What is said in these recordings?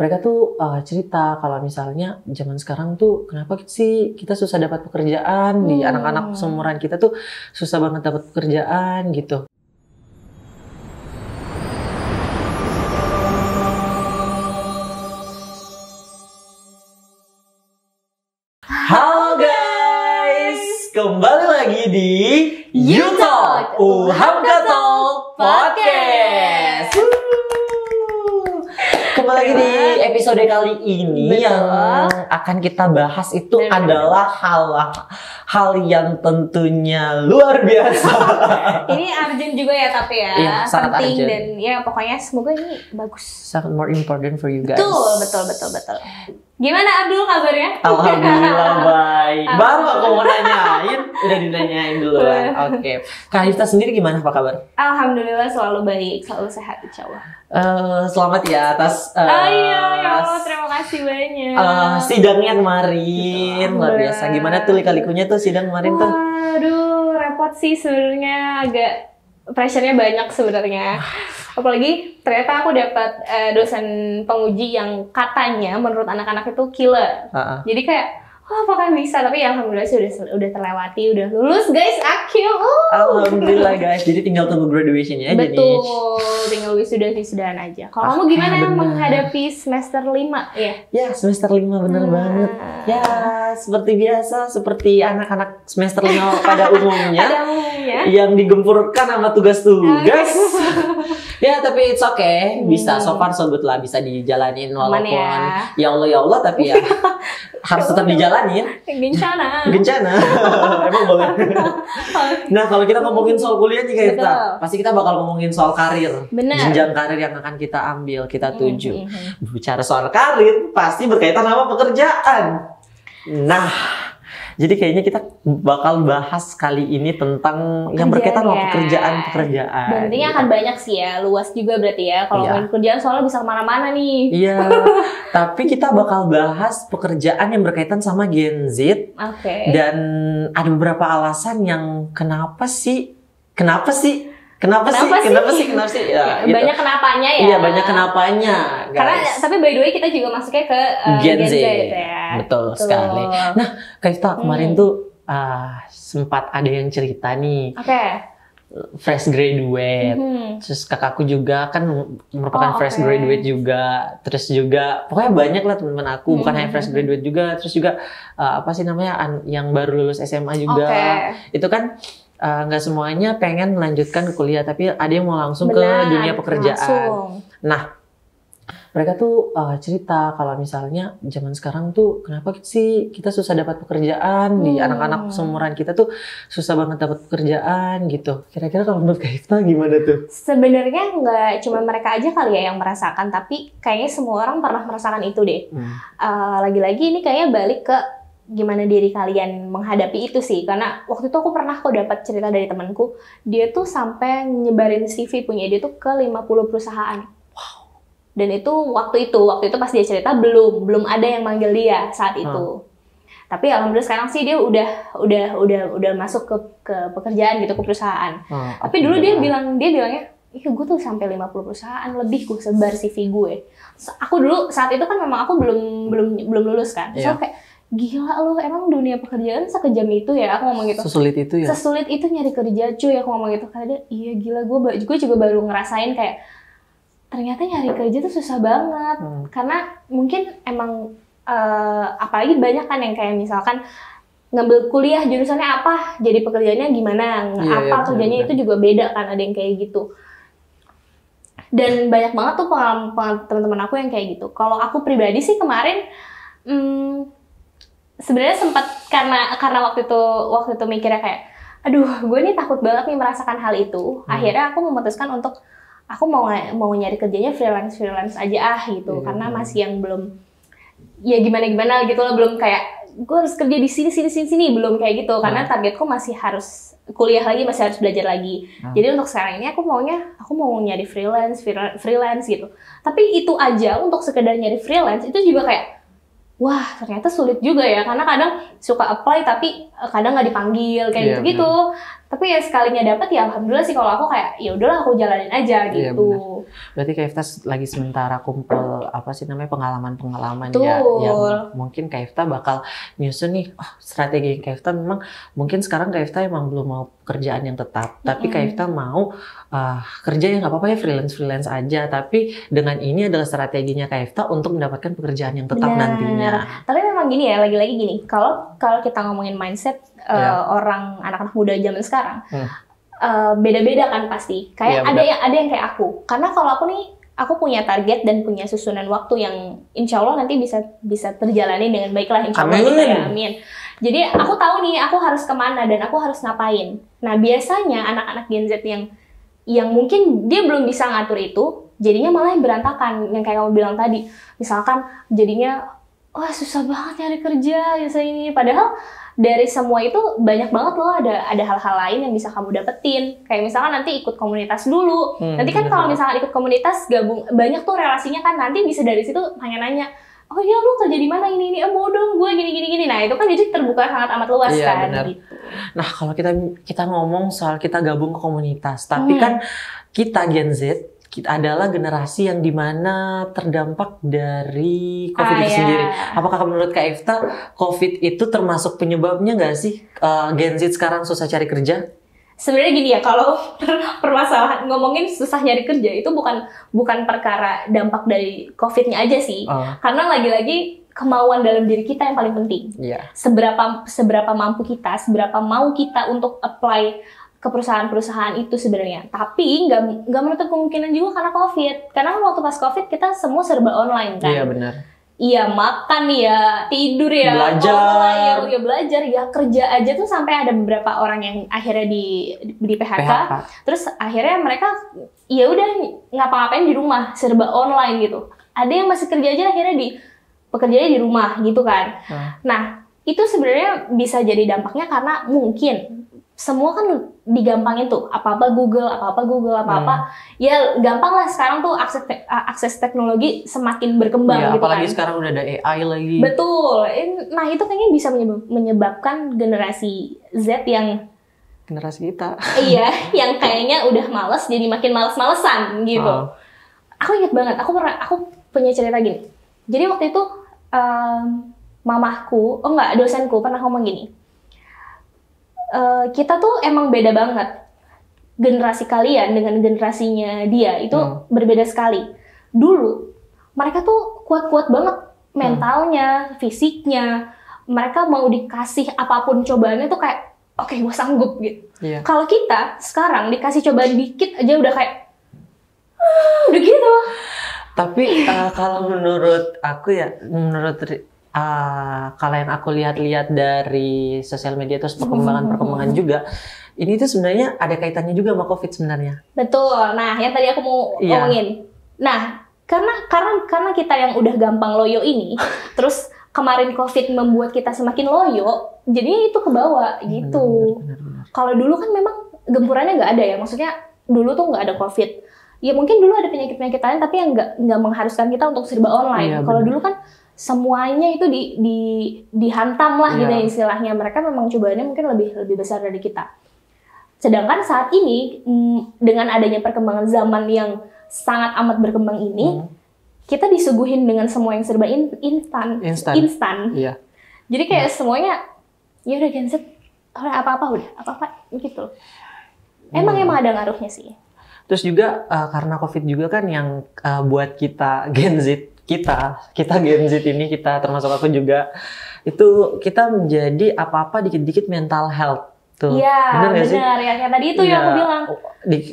Mereka tuh cerita kalau misalnya zaman sekarang tuh kenapa sih kita susah dapat pekerjaan, di anak-anak seumuran kita tuh susah banget dapat pekerjaan gitu. Halo guys, kembali lagi di YouTalk UHAMKA Talk Podcast. Kembali lagi di episode kali ini. Betul. Yang akan kita bahas itu adalah hal yang tentunya luar biasa. Ini urgent juga ya, tapi ya, iya, sangat penting urgent. Dan ya pokoknya semoga ini bagus. Sangat more important for you guys. Betul. Gimana Abdul kabarnya? Alhamdulillah baik. Baru aku mau nanyain, udah dinanyain duluan. Oke. Kak Hifta sendiri gimana, apa kabar? Alhamdulillah selalu baik, selalu sehat insyaallah. Selamat ya atas ya Allah, terima kasih banyak. Sidangnya kemarin luar biasa. Gimana tuh lika-likunya tuh sidang kemarin tuh? Aduh, repot sih sebenarnya, agak pressure-nya banyak sebenarnya. Apalagi ternyata aku dapat dosen penguji yang katanya menurut anak-anak itu killer. Jadi kayak, apakah bisa? Tapi ya alhamdulillah sih udah terlewati, udah lulus guys, akhir. Alhamdulillah guys, jadi tinggal tunggu graduation-nya aja nih. Betul, tinggal wisudaan aja. Kalau kamu gimana menghadapi semester 5 ya? Ya, semester 5 bener banget. Ya, seperti biasa, seperti anak-anak semester 5 pada umumnya. Yang digempurkan sama tugas-tugas. Ya, tapi it's okay. Bisa, so far so good lah. Bisa dijalanin walaupun ya Allah, tapi ya harus tetap dijalanin. Gencana. Emang boleh. Nah, kalau kita ngomongin soal kuliah nih kita, pasti kita bakal ngomongin soal karir. Jenjang karir yang akan kita ambil, kita tuju. Bicara soal karir, pasti berkaitan sama pekerjaan. Nah, jadi kayaknya kita bakal bahas kali ini tentang yang berkaitan sama pekerjaan. Dan ini akan banyak sih ya, luas juga berarti ya. Kalau ngomongin pekerjaan soalnya bisa kemana-mana nih. Iya, tapi kita bakal bahas pekerjaan yang berkaitan sama Gen Z. Dan ada beberapa alasan yang kenapa sih? Ya, banyak kenapanya ya. Iya, banyak kenapanya, guys. Karena tapi by the way kita juga masuknya ke Gen Z ya. Betul sekali. Nah, Kak Hifta kemarin tuh sempat ada yang cerita nih. Fresh graduate. Terus kakakku juga kan merupakan fresh graduate juga. Terus juga pokoknya banyak lah teman-teman aku, bukan hanya fresh graduate juga, terus juga apa sih namanya yang baru lulus SMA juga. Itu kan nggak semuanya pengen melanjutkan ke kuliah, tapi ada yang mau langsung ke dunia pekerjaan. Nah, mereka tuh cerita kalau misalnya zaman sekarang tuh kenapa sih kita susah dapat pekerjaan, di anak-anak seumuran kita tuh susah banget dapat pekerjaan gitu. Kira-kira kalau menurut Kak Hifta gimana tuh? Sebenarnya nggak cuma mereka aja kali ya yang merasakan, tapi kayaknya semua orang pernah merasakan itu deh. Lagi-lagi ini kayaknya balik ke gimana diri kalian menghadapi itu sih, karena waktu itu aku pernah kok dapat cerita dari temanku, dia tuh sampai nyebarin CV punya dia tuh ke 50 perusahaan. Dan itu waktu itu pas dia cerita belum ada yang manggil dia saat itu. Tapi alhamdulillah sekarang sih dia udah masuk ke pekerjaan gitu, ke perusahaan. Tapi dulu dia bilangnya, gue tuh sampai 50 perusahaan lebih gue sebar CV gue. Aku dulu saat itu kan memang aku belum lulus kan. So kayak gila loh, emang dunia pekerjaan sekejam itu ya, aku ngomong gitu. Sesulit itu ya? Sesulit itu nyari kerja cuy, aku ngomong gitu. Karena dia, iya gila, gue juga baru ngerasain kayak ternyata nyari kerja tuh susah banget. Karena mungkin emang apalagi banyak kan yang kayak misalkan ngambil kuliah jurusannya apa, jadi pekerjaannya gimana, kerjanya itu juga beda kan, ada yang kayak gitu. Dan banyak banget tuh pengalaman teman-teman aku yang kayak gitu. Kalau aku pribadi sih kemarin sebenarnya sempat karena waktu itu mikirnya kayak, aduh gue nih takut banget nih merasakan hal itu. Akhirnya aku memutuskan untuk aku mau nyari kerjanya freelance aja gitu, karena masih yang belum ya gimana gitu loh, belum kayak gue harus kerja di sini belum kayak gitu, karena targetku masih harus kuliah lagi, masih harus belajar lagi. Jadi untuk sekarang ini aku mau nyari freelance gitu. Tapi itu aja, untuk sekedar nyari freelance itu juga kayak wah ternyata sulit juga ya, karena kadang suka apply tapi kadang nggak dipanggil kayak gitu-gitu. Tapi ya sekalinya dapat ya alhamdulillah sih, kalau aku kayak ya udahlah aku jalanin aja gitu. Iya, berarti Kak lagi sementara kumpul apa sih namanya pengalaman ya, yang mungkin Kak bakal nyusun nih strategi Kak memang mungkin sekarang Kak emang belum mau pekerjaan yang tetap, tapi Kak mau kerja yang nggak apa-apa ya, freelance aja, tapi dengan ini adalah strateginya Kak untuk mendapatkan pekerjaan yang tetap nantinya. Tapi memang gini ya, lagi-lagi gini, kalau kita ngomongin mindset orang anak-anak muda zaman sekarang, beda-beda kan pasti. Kayak ada yang kayak aku. Karena kalau aku nih, aku punya target dan punya susunan waktu yang insya Allah nanti bisa terjalani dengan baik lah, insya Allah. Gitu ya, amin. Jadi aku tahu nih aku harus kemana dan aku harus ngapain. Nah biasanya anak-anak Gen Z yang mungkin dia belum bisa ngatur itu, jadinya malah berantakan. Yang kayak kamu bilang tadi, misalkan jadinya wah susah banget nyari kerja ini. Padahal dari semua itu banyak banget loh, ada hal-hal lain yang bisa kamu dapetin. Kayak misalkan nanti ikut komunitas dulu. Nanti kan kalau misalkan ikut komunitas gabung, banyak tuh relasinya kan, nanti bisa dari situ nanya-nanya, oh iya lu kerja di mana ini mau dong gue gini. Nah itu kan jadi terbuka sangat amat luas kan. Gitu. Nah kalau kita ngomong soal kita gabung ke komunitas, tapi kan kita Gen Z, kita adalah generasi yang dimana terdampak dari COVID itu sendiri. Apakah menurut Kak Efta, COVID itu termasuk penyebabnya nggak sih Gen Z sekarang susah cari kerja? Sebenarnya gini ya, kalau permasalahan ngomongin susah nyari kerja itu bukan perkara dampak dari COVID-nya aja sih. Karena lagi-lagi kemauan dalam diri kita yang paling penting. Seberapa mampu kita, seberapa mau kita untuk apply ke perusahaan-perusahaan itu sebenarnya. Tapi nggak menutup kemungkinan juga karena COVID. Karena waktu pas COVID kita semua serba online kan. Iya benar. Iya makan ya, tidur ya, belajar, belajar ya, kerja aja tuh sampai ada beberapa orang yang akhirnya di PHK. Terus akhirnya mereka ya udah ngapa-ngapain di rumah, serba online gitu. Ada yang masih kerja aja akhirnya pekerjaannya di rumah gitu kan. Nah itu sebenarnya bisa jadi dampaknya karena mungkin semua kan digampangin tuh, apa-apa Google, ya gampang lah sekarang tuh akses teknologi semakin berkembang gitu apalagi kan. Sekarang udah ada AI lagi. Betul, nah itu kayaknya bisa menyebabkan generasi Z yang generasi kita. Iya, yang kayaknya udah malas jadi makin males-malesan gitu. Aku ingat banget, aku punya cerita gini. Jadi waktu itu mamahku, dosenku pernah ngomong gini. Kita tuh emang beda banget. Generasi kalian dengan generasinya dia itu berbeda sekali. Dulu mereka tuh kuat-kuat banget mentalnya, fisiknya. Mereka mau dikasih apapun cobaannya tuh kayak oke, gue sanggup gitu. Kalau kita sekarang dikasih cobaan dikit aja udah kayak udah gitu. Tapi kalau menurut aku ya, kalau yang aku lihat-lihat dari sosial media terus perkembangan juga, ini tuh sebenarnya ada kaitannya juga sama COVID sebenarnya. Betul. Nah, yang tadi aku mau ngomongin. Nah, karena kita yang udah gampang loyo ini, terus kemarin COVID membuat kita semakin loyo, jadi itu ke bawah gitu. Kalau dulu kan memang gempurannya nggak ada ya, maksudnya dulu tuh nggak ada COVID. Ya mungkin dulu ada penyakit-penyakit lain, tapi yang nggak mengharuskan kita untuk serba online. Kalau dulu kan semuanya itu dihantam lah gitu istilahnya. Mereka memang cobaannya mungkin lebih besar dari kita. Sedangkan saat ini dengan adanya perkembangan zaman yang sangat amat berkembang ini, kita disuguhin dengan semua yang serba instan. Iya. Jadi kayak semuanya ya udah Gen Z, apa-apa gitu. Emang ada ngaruhnya sih. Terus juga karena COVID juga kan yang buat kita Gen Z, kita Gen Z ini, kita termasuk aku juga, itu kita menjadi apa-apa dikit-dikit mental health tuh. Iya, benar ya, kayak tadi itu yang aku bilang.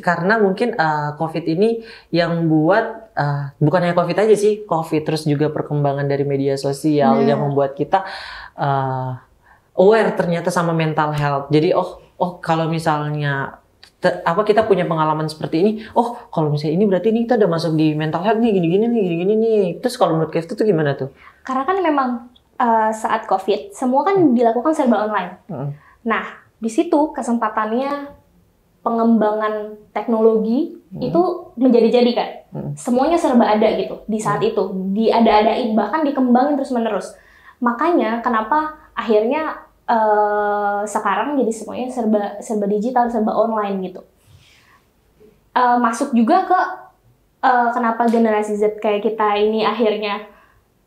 Karena mungkin COVID ini yang buat bukan hanya COVID aja sih, COVID terus juga perkembangan dari media sosial yang membuat kita aware ternyata sama mental health. Jadi kalau misalnya kita punya pengalaman seperti ini, kalau misalnya ini berarti ini kita udah masuk di mental health nih, gini-gini nih. Terus kalau menurut Kev itu gimana tuh? Karena kan memang saat COVID, semua kan dilakukan serba online. Nah, di situ kesempatannya pengembangan teknologi itu menjadi-jadi kan. Semuanya serba ada gitu di saat itu. Diada-adain, bahkan dikembangin terus-menerus. Makanya kenapa akhirnya sekarang jadi semuanya serba digital, serba online gitu. Masuk juga ke kenapa generasi Z kayak kita ini akhirnya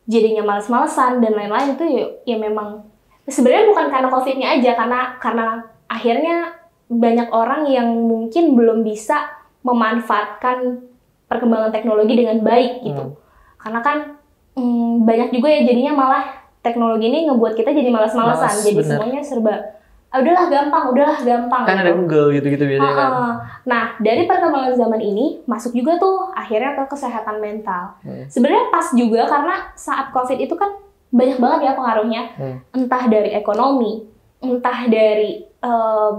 jadinya males-malesan dan lain-lain itu ya memang sebenarnya bukan karena COVID-nya aja, karena akhirnya banyak orang yang mungkin belum bisa memanfaatkan perkembangan teknologi dengan baik gitu. Karena kan banyak juga ya jadinya malah teknologi ini ngebuat kita jadi malas-malesan. Jadi bener. Semuanya serba udahlah gampang. Kan gitu. Ada Google gitu-gitu biasanya kan. Nah, dari perkembangan zaman ini masuk juga tuh akhirnya ke kesehatan mental. Sebenarnya pas juga karena saat COVID itu kan banyak banget ya pengaruhnya. Entah dari ekonomi, entah dari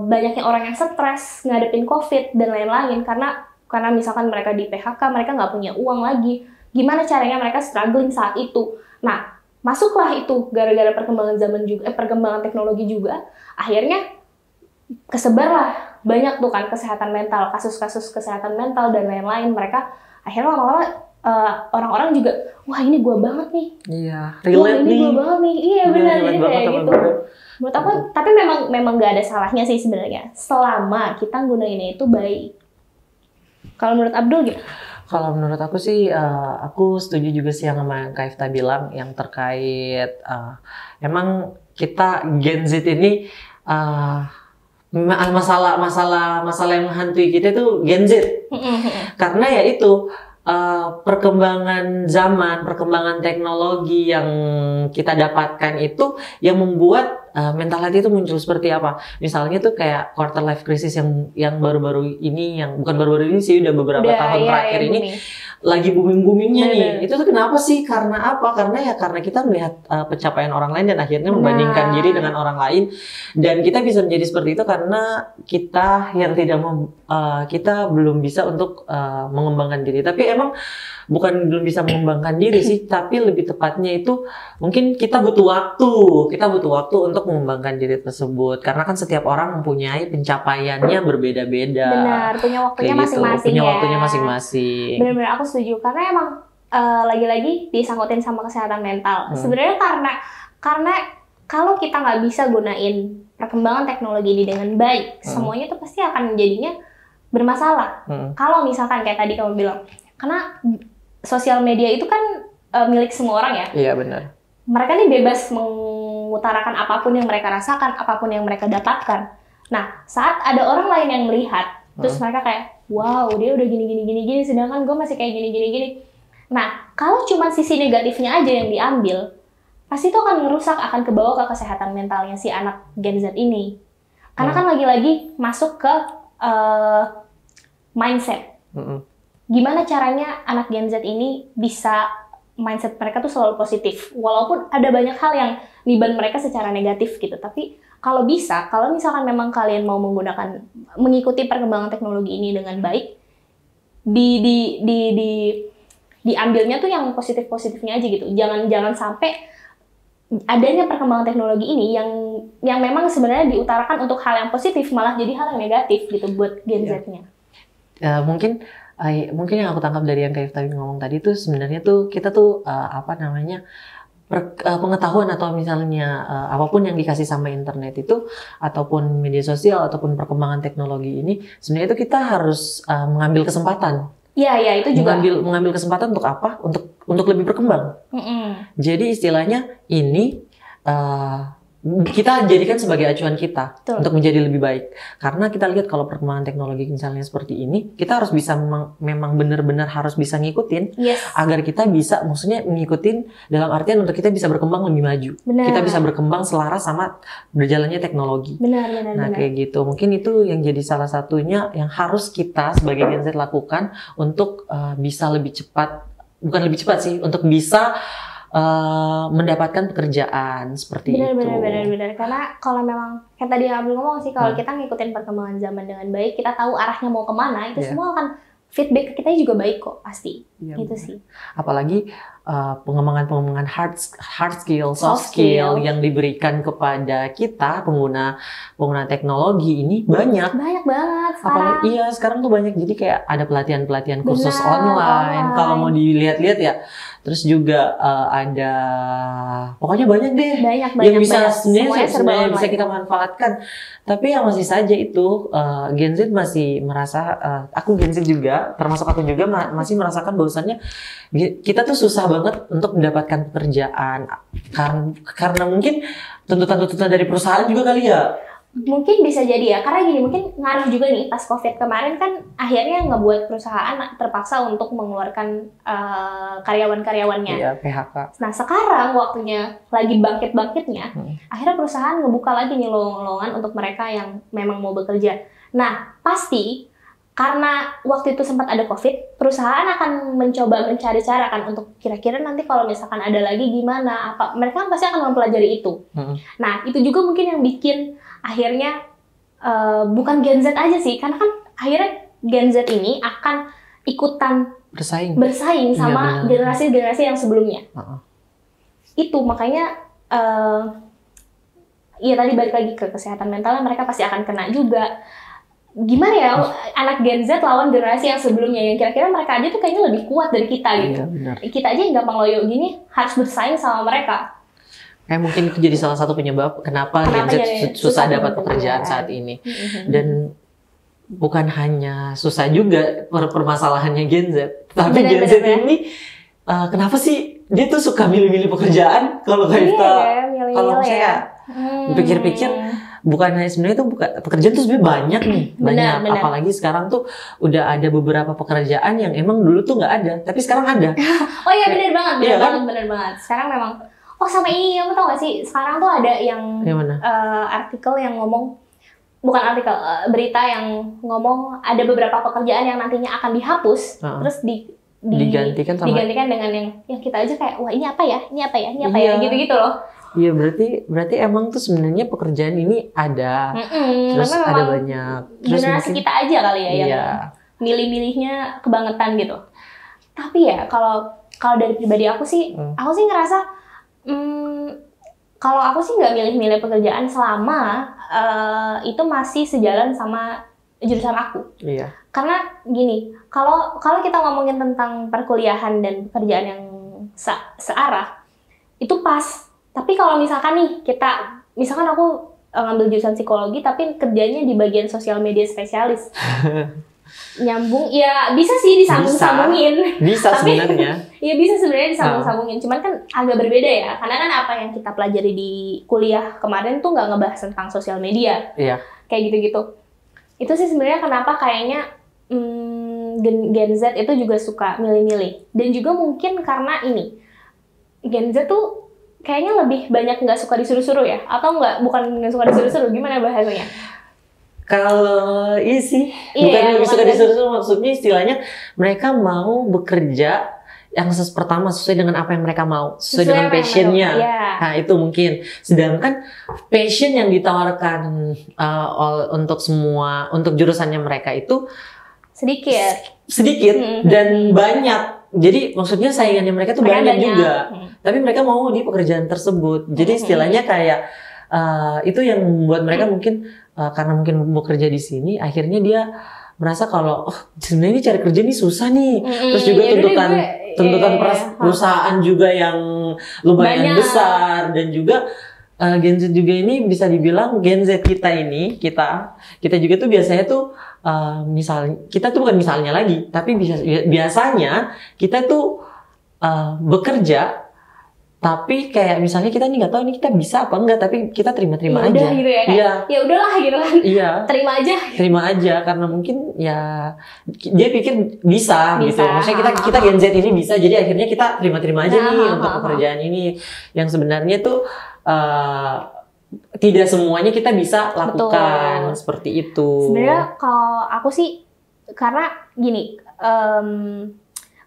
banyaknya orang yang stres ngadepin COVID dan lain-lain karena misalkan mereka di PHK, mereka nggak punya uang lagi. Gimana caranya mereka struggling saat itu? Nah, masuklah itu gara-gara perkembangan zaman juga, perkembangan teknologi juga. Akhirnya kesebarlah banyak tuh kan kesehatan mental, kasus-kasus kesehatan mental dan lain-lain. Mereka akhirnya lama-lama orang-orang juga, wah ini gue banget nih. Iya, relate nih. Ini gue banget nih. Iya benar, jadi kayak gitu. Menurut aku, tapi memang nggak ada salahnya sih sebenarnya, selama kita gunainnya itu baik. Kalau menurut Abdul gitu? Kalau menurut aku sih, aku setuju juga sih yang sama Kak Ifta bilang yang terkait emang kita Gen Z ini masalah yang menghantui kita itu Gen Z. Karena ya itu perkembangan zaman, perkembangan teknologi yang kita dapatkan itu yang membuat mental health itu muncul seperti apa. Misalnya tuh kayak quarter life crisis yang baru-baru ini, yang bukan baru-baru ini sih, udah beberapa tahun terakhir ini lagi booming-boomingnya nih. Itu tuh kenapa sih? Karena apa? Karena kita melihat pencapaian orang lain dan akhirnya membandingkan diri dengan orang lain. Dan kita bisa menjadi seperti itu karena kita yang kita belum bisa untuk mengembangkan diri. Tapi emang bukan belum bisa mengembangkan diri sih, tapi lebih tepatnya itu mungkin kita butuh waktu untuk mengembangkan diri tersebut, karena kan setiap orang mempunyai pencapaiannya berbeda-beda. Benar, punya waktunya masing-masing. Punya waktunya masing-masing. Benar-benar aku setuju, karena emang lagi-lagi disangkutin sama kesehatan mental. Sebenarnya karena kalau kita nggak bisa gunain perkembangan teknologi ini dengan baik, semuanya tuh pasti akan jadinya bermasalah. Kalau misalkan kayak tadi kamu bilang, karena sosial media itu kan milik semua orang ya. Iya benar. Mereka nih bebas mengutarakan apapun yang mereka rasakan, apapun yang mereka dapatkan. Nah, saat ada orang lain yang melihat, terus mereka kayak, wow, dia udah gini, sedangkan gue masih kayak gini. Nah, kalau cuma sisi negatifnya aja yang diambil, pasti itu akan ngerusak, akan kebawa ke kesehatan mentalnya si anak Gen Z ini. Karena kan lagi-lagi masuk ke mindset. Gimana caranya anak Gen Z ini bisa mindset mereka tuh selalu positif, walaupun ada banyak hal yang niban mereka secara negatif gitu. Tapi kalau misalkan memang kalian mau mengikuti perkembangan teknologi ini dengan baik, diambilnya tuh yang positifnya aja gitu. Jangan sampai adanya perkembangan teknologi ini yang memang sebenarnya diutarakan untuk hal yang positif malah jadi hal yang negatif gitu buat Gen Z-nya. Mungkin yang aku tangkap dari yang Kak Ifta ngomong tadi tuh sebenarnya tuh kita tuh pengetahuan atau misalnya apapun yang dikasih sama internet itu ataupun media sosial ataupun perkembangan teknologi ini sebenarnya itu kita harus mengambil kesempatan. Iya itu juga. Mengambil kesempatan untuk apa? Untuk lebih berkembang. Jadi istilahnya ini kita jadikan sebagai acuan kita untuk menjadi lebih baik. Karena kita lihat kalau perkembangan teknologi misalnya seperti ini, kita harus bisa memang benar-benar harus bisa ngikutin agar kita bisa, maksudnya ngikutin dalam artian untuk kita bisa berkembang lebih maju. Kita bisa berkembang selaras sama berjalannya teknologi. Benar. Kayak gitu. Mungkin itu yang jadi salah satunya yang harus kita sebagai Gen Z lakukan untuk bisa lebih cepat, bukan lebih cepat sih, untuk bisa mendapatkan pekerjaan seperti itu. Benar. Karena kalau memang kan tadi yang Abdul ngomong sih, kalau kita ngikutin perkembangan zaman dengan baik, kita tahu arahnya mau kemana, itu semua akan feedback ke kita juga baik kok pasti. Iya, Itu sih. Apalagi pengembangan hard skill, soft skill yang diberikan kepada kita pengguna teknologi ini banyak banget sekarang. Apalagi sekarang tuh banyak, jadi kayak ada pelatihan kursus online. Kalau mau dilihat-lihat ya, terus juga ada pokoknya banyak deh yang bisa sebenarnya bisa kita manfaatkan. Tapi yang masih saja itu Gen Z masih merasa, aku Gen Z juga, termasuk aku juga masih merasakan bahwasannya kita tuh susah banget untuk mendapatkan pekerjaan karena mungkin tuntutan dari perusahaan juga kali ya. Mungkin bisa jadi ya, karena gini, mungkin ngaruh juga nih pas COVID kemarin kan akhirnya ngebuat perusahaan terpaksa untuk mengeluarkan karyawan-karyawannya. Iya, PHK. Nah sekarang waktunya lagi bangkit-bangkitnya, akhirnya perusahaan ngebuka lagi nih lowongan untuk mereka yang memang mau bekerja. Nah pasti karena waktu itu sempat ada COVID, perusahaan akan mencoba mencari cara kan untuk kira-kira nanti kalau misalkan ada lagi gimana, mereka pasti akan mempelajari itu. Nah itu juga mungkin yang bikin akhirnya bukan Gen Z aja sih, karena kan akhirnya Gen Z ini akan ikutan bersaing sama generasi-generasi yang sebelumnya. Itu makanya ya tadi balik lagi ke kesehatan mentalnya, mereka pasti akan kena juga. Gimana ya anak Gen Z lawan generasi yang sebelumnya yang kira-kira mereka aja tuh kayaknya lebih kuat dari kita gitu. Kita aja yang gampang loyo gini harus bersaing sama mereka. Mungkin itu jadi salah satu penyebab kenapa Gen Z susah dapat pekerjaan saat ini. Dan bukan hanya susah juga permasalahannya Gen Z, tapi Gen Z ini kenapa sih dia tuh suka milih-milih pekerjaan? Kalau kalau saya pikir-pikir, bukan hanya sebenarnya itu pekerjaan tuh sebenarnya banyak nih, banyak. Apalagi sekarang tuh udah ada beberapa pekerjaan yang emang dulu tuh nggak ada, tapi sekarang ada. Oh iya benar banget, benar banget. Sekarang memang. Oh sama ini, kamu tau gak sih? Sekarang tuh ada yang artikel yang ngomong, bukan artikel, berita yang ngomong ada beberapa pekerjaan yang nantinya akan dihapus, terus digantikan dengan yang kita aja kayak, wah ini apa ya, gitu-gitu loh. Iya berarti emang tuh sebenarnya pekerjaan ini ada, terus ada banyak. Terus generasi kita aja kali ya yang milih-milihnya kebangetan gitu. Tapi ya kalau dari pribadi aku sih ngerasa kalau aku sih nggak milih-milih pekerjaan selama itu masih sejalan sama jurusan aku. Iya. Karena gini, kalau kita ngomongin tentang perkuliahan dan pekerjaan yang searah, itu pas. Tapi kalau misalkan nih misalkan aku ngambil jurusan psikologi tapi kerjanya di bagian sosial media spesialis. Nyambung ya bisa sih disambung-sambungin. Bisa sebenarnya. Iya bisa sebenarnya disambung-sambungin. Cuman kan agak berbeda ya. Karena kan apa yang kita pelajari di kuliah kemarin tuh nggak ngebahas tentang sosial media. Iya. Kayak gitu-gitu. Itu sih sebenarnya kenapa kayaknya Gen Z itu juga suka milih-milih. Dan juga mungkin karena ini Gen Z tuh kayaknya lebih banyak nggak suka disuruh-suruh ya? Atau bukan nggak suka disuruh-suruh, gimana bahasanya? Kalau bukan lebih suka disuruh-suruh, maksudnya istilahnya mereka mau bekerja yang pertama sesuai dengan apa yang mereka mau, sesuai dengan passionnya. Nah itu mungkin. Sedangkan passion yang ditawarkan untuk jurusannya mereka itu sedikit dan banyak. Jadi maksudnya saingannya mereka tuh banyak juga. Tapi mereka mau di pekerjaan tersebut. Jadi istilahnya kayak itu yang membuat mereka mungkin karena mungkin bekerja di sini, akhirnya dia merasa kalau sebenarnya ini cari kerja nih susah nih. Terus juga tuntutan perusahaan juga yang lumayan besar, dan juga Gen Z juga ini bisa dibilang Gen Z kita juga tuh biasanya tuh misalnya lagi, tapi biasanya kita tuh bekerja. Tapi kayak misalnya kita nih nggak tahu ini kita bisa apa enggak, tapi kita terima-terima aja. Udah gitu ya, ya udahlah gitu kan. Iya. Terima aja karena mungkin ya dia pikir bisa. Gitu. Maksudnya kita Gen Z ini bisa, jadi akhirnya kita terima-terima aja nih untuk pekerjaan ini yang sebenarnya tuh tidak semuanya kita bisa lakukan. Seperti itu. Sebenarnya kalau aku sih karena gini.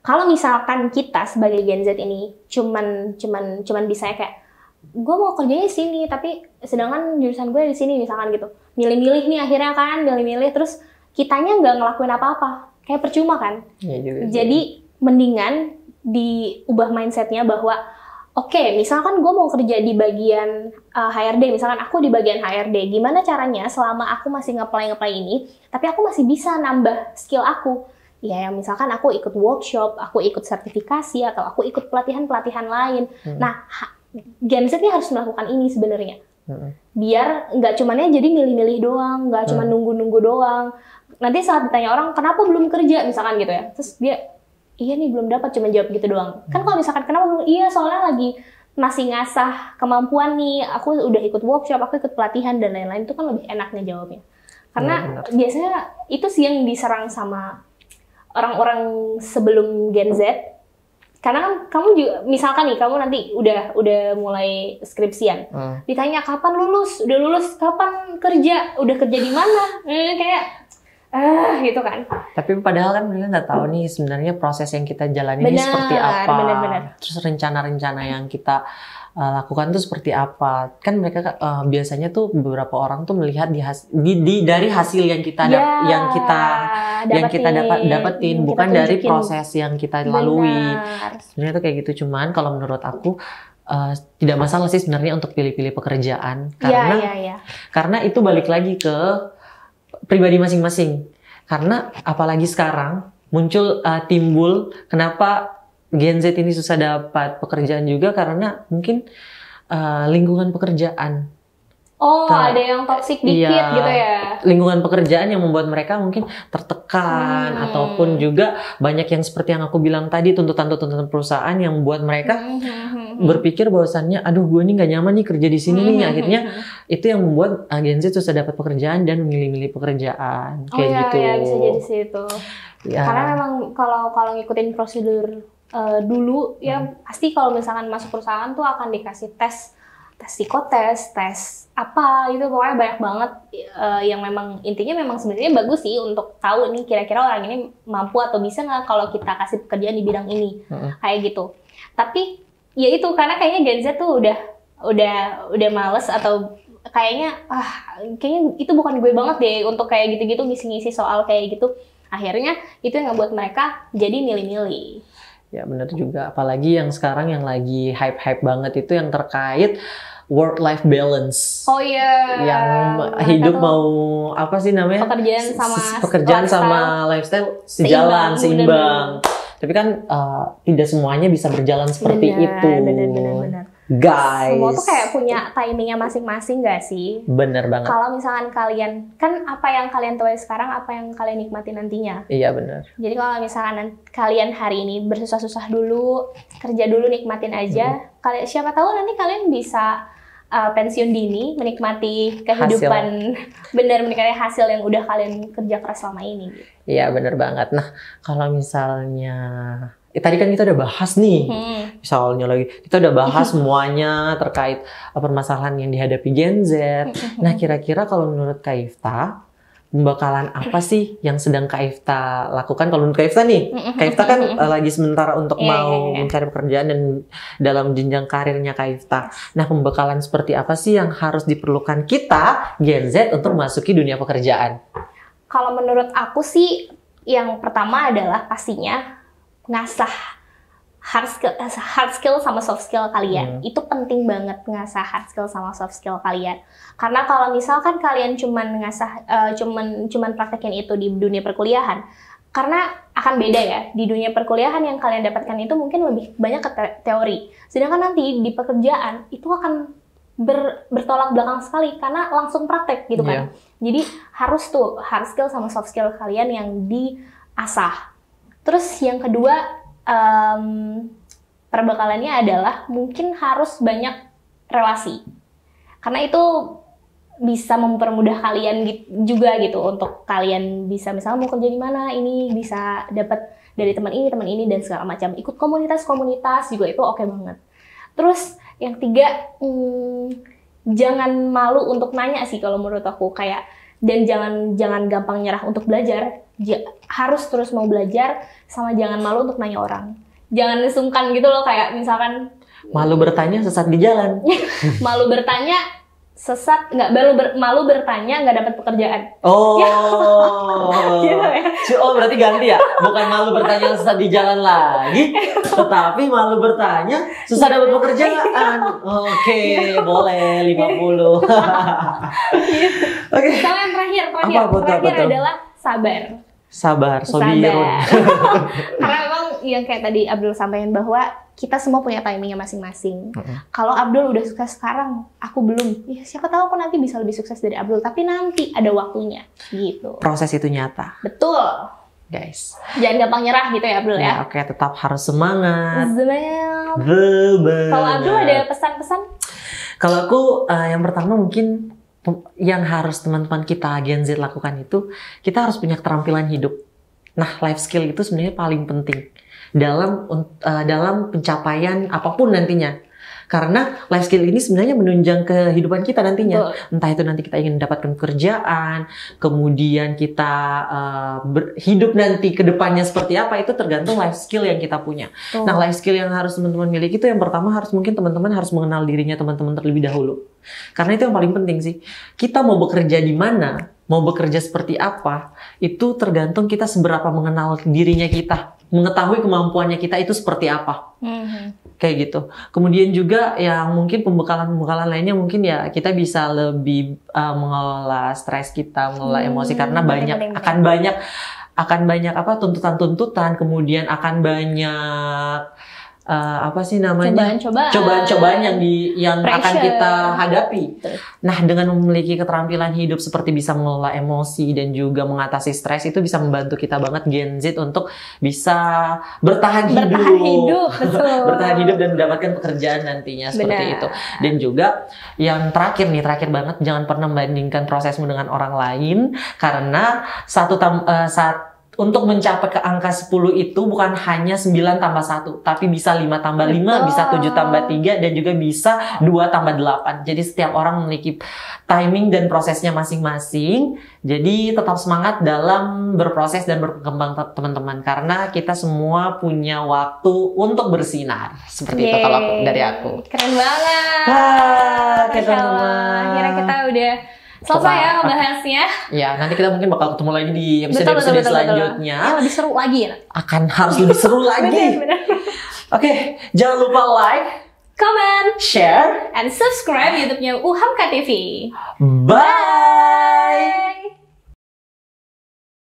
Kalau misalkan kita sebagai Gen Z ini cuman bisa kayak gue mau kerjanya di sini tapi sedangkan jurusan gue di sini misalkan gitu, milih-milih nih akhirnya kan milih-milih terus kitanya nggak ngelakuin apa-apa, kayak percuma kan. Ya, juga. Jadi mendingan diubah mindsetnya bahwa oke, misalkan gue mau kerja di bagian HRD, misalkan aku di bagian HRD, gimana caranya selama aku masih nge-apply ini, tapi aku masih bisa nambah skill aku. Ya, misalkan aku ikut workshop, aku ikut sertifikasi, atau aku ikut pelatihan-pelatihan lain. Nah, Gen Z ini harus melakukan ini sebenarnya. Biar nggak cumannya jadi milih-milih doang, nggak cuma nunggu-nunggu doang. Nanti saat ditanya orang, kenapa belum kerja, misalkan gitu ya. Terus dia, iya nih belum dapat, cuma jawab gitu doang. Kan kalau misalkan kenapa belum, iya soalnya lagi masih ngasah kemampuan nih, aku udah ikut workshop, aku ikut pelatihan dan lain-lain, itu kan lebih enaknya jawabnya. Karena biasanya itu sih yang diserang sama orang-orang sebelum Gen Z. Karena kan kamu juga, misalkan nih, kamu nanti udah mulai skripsian, ditanya kapan lulus, udah lulus, kapan kerja, udah kerja di mana, kayak gitu kan. Tapi padahal kan mereka nggak tahu nih sebenarnya proses yang kita jalani ini seperti apa. Terus rencana-rencana yang kita lakukan tuh seperti apa. Kan mereka biasanya tuh beberapa orang tuh melihat dari hasil yang kita dapetin, bukan dari proses yang kita lalui. Sebenarnya tuh kayak gitu. Cuman kalau menurut aku tidak masalah sih sebenarnya untuk pilih-pilih pekerjaan, karena itu balik lagi ke pribadi masing-masing. Karena apalagi sekarang timbul kenapa Gen Z ini susah dapat pekerjaan juga, karena mungkin lingkungan pekerjaan. Ada yang toksik dikit gitu ya. Lingkungan pekerjaan yang membuat mereka mungkin tertekan, ataupun juga banyak yang seperti yang aku bilang tadi, tuntutan-tuntutan perusahaan yang membuat mereka berpikir bahwasannya, aduh gue nih nggak nyaman nih kerja di sini nih. Akhirnya itu yang membuat Gen Z susah dapat pekerjaan dan memilih-milih pekerjaan kayak gitu. Iya, bisa jadi sih itu. Karena memang kalau ngikutin prosedur dulu ya pasti kalau misalkan masuk perusahaan tuh akan dikasih tes psikotes, tes apa gitu, pokoknya banyak banget yang memang intinya memang sebenarnya bagus sih untuk tahu nih kira-kira orang ini mampu atau bisa nggak kalau kita kasih pekerjaan di bidang ini, kayak gitu. Tapi ya itu karena kayaknya Gen Z tuh udah males, atau kayaknya itu bukan gue banget deh untuk kayak gitu-gitu, ngisi-ngisi soal kayak gitu. Akhirnya itu yang ngebuat mereka jadi milih-milih. Ya benar juga, apalagi yang sekarang yang lagi hype-hype banget itu yang terkait work-life balance. Yang hidup mau apa sih namanya? Pekerjaan sama lifestyle seimbang. Tapi kan tidak semuanya bisa berjalan seperti itu. Benar. Guys, semua tuh kayak punya timingnya masing-masing gak sih? Bener banget. Kalau misalkan kalian, kan apa yang kalian tahu sekarang, apa yang kalian nikmati nantinya. Iya bener. Jadi kalau misalkan kalian hari ini bersusah-susah dulu, kerja dulu, nikmatin aja. Siapa tahu nanti kalian bisa pensiun dini, menikmati kehidupan, menikmati hasil yang udah kalian kerja keras selama ini. Iya bener banget. Nah kalau misalnya tadi kan kita udah bahas nih, misalnya lagi kita udah bahas semuanya terkait permasalahan yang dihadapi Gen Z. Nah kira-kira kalau menurut Kak Ifta, pembekalan apa sih yang sedang Kak Ifta lakukan? Kalau menurut Kak Ifta nih, Kak Ifta kan lagi sementara untuk mau mencari pekerjaan dan dalam jenjang karirnya Kak Ifta. Nah pembekalan seperti apa sih yang harus diperlukan kita Gen Z untuk memasuki dunia pekerjaan? Kalau menurut aku sih, yang pertama adalah pastinya ngasah hard skill sama soft skill kalian. Itu penting banget, ngasah hard skill sama soft skill kalian. Karena kalau misalkan kalian cuman ngasah cuman praktekin itu di dunia perkuliahan, karena akan beda ya. Di dunia perkuliahan yang kalian dapatkan itu mungkin lebih banyak ke teori. Sedangkan nanti di pekerjaan itu akan bertolak belakang sekali karena langsung praktek gitu kan. Jadi harus tuh hard skill sama soft skill kalian yang diasah. Terus yang kedua, perbekalannya adalah mungkin harus banyak relasi. Karena itu bisa mempermudah kalian juga gitu, untuk kalian bisa misalnya mau kerja di mana, ini bisa dapat dari teman ini dan segala macam. Ikut komunitas juga itu oke banget. Terus yang tiga, jangan malu untuk nanya sih kalau menurut aku, dan jangan gampang nyerah untuk belajar. Harus terus mau belajar, sama jangan malu untuk nanya orang. Jangan sungkan gitu loh, kayak misalkan malu bertanya sesat di jalan. Malu bertanya sesat, nggak malu bertanya, nggak dapat pekerjaan. Oh, Gitu ya. Oh berarti ganti ya, bukan malu bertanya sesat di jalan lagi, tetapi malu bertanya susah dapat pekerjaan. Oke, boleh 50. Oke. Sama yang terakhir Apa? adalah sabar. Sabar, sobirun. Karena memang yang kayak tadi Abdul sampaikan bahwa kita semua punya timingnya masing-masing. Kalau Abdul udah sukses sekarang, aku belum. Ya siapa tahu aku nanti bisa lebih sukses dari Abdul. Tapi nanti ada waktunya, gitu. Proses itu nyata. Betul. Guys. Jangan gampang nyerah gitu ya Abdul ya. Oke, tetap harus semangat. Semangat. Kalau Abdul ada pesan-pesan? Kalau aku yang pertama mungkin yang harus teman-teman kita Gen Z lakukan itu, kita harus punya keterampilan hidup. Nah, life skill itu sebenarnya paling penting dalam pencapaian apapun nantinya. Karena life skill ini sebenarnya menunjang kehidupan kita nantinya. Betul. Entah itu nanti kita ingin mendapatkan pekerjaan, kemudian kita hidup nanti ke depannya seperti apa, itu tergantung life skill yang kita punya. Betul. Nah, life skill yang harus teman-teman miliki itu yang pertama mungkin teman-teman harus mengenal dirinya teman-teman terlebih dahulu. Karena itu yang paling penting sih. Kita mau bekerja di mana, mau bekerja seperti apa, itu tergantung kita seberapa mengenal dirinya kita. Mengetahui kemampuannya kita itu seperti apa. Kayak gitu. Kemudian juga yang mungkin pembekalan lainnya mungkin ya kita bisa lebih mengelola stres kita, mengelola emosi, karena akan banyak apa tuntutan-tuntutan, kemudian akan banyak apa sih namanya, cobaan-cobaan yang akan kita hadapi. Nah, dengan memiliki keterampilan hidup seperti bisa mengelola emosi dan juga mengatasi stres, itu bisa membantu kita banget Gen Z untuk bisa bertahan hidup bertahan hidup dan mendapatkan pekerjaan nantinya. Seperti itu. Dan juga yang terakhir banget, jangan pernah membandingkan prosesmu dengan orang lain, karena untuk mencapai ke angka 10 itu bukan hanya 9 tambah 1, tapi bisa 5 tambah 5, bisa 7 tambah 3, dan juga bisa 2 tambah 8. Jadi setiap orang memiliki timing dan prosesnya masing-masing. Jadi tetap semangat dalam berproses dan berkembang teman-teman, karena kita semua punya waktu untuk bersinar. Seperti itu kalau dari aku. Keren banget. Akhirnya kita udah selesai ya ngebahasnya. Ya, nanti kita mungkin bakal ketemu lagi di episode selanjutnya. Ya, lebih seru lagi ya. Harus lebih seru lagi. Oke, jangan lupa like, comment, share, and subscribe YouTube-nya UHAMKA TV. Bye.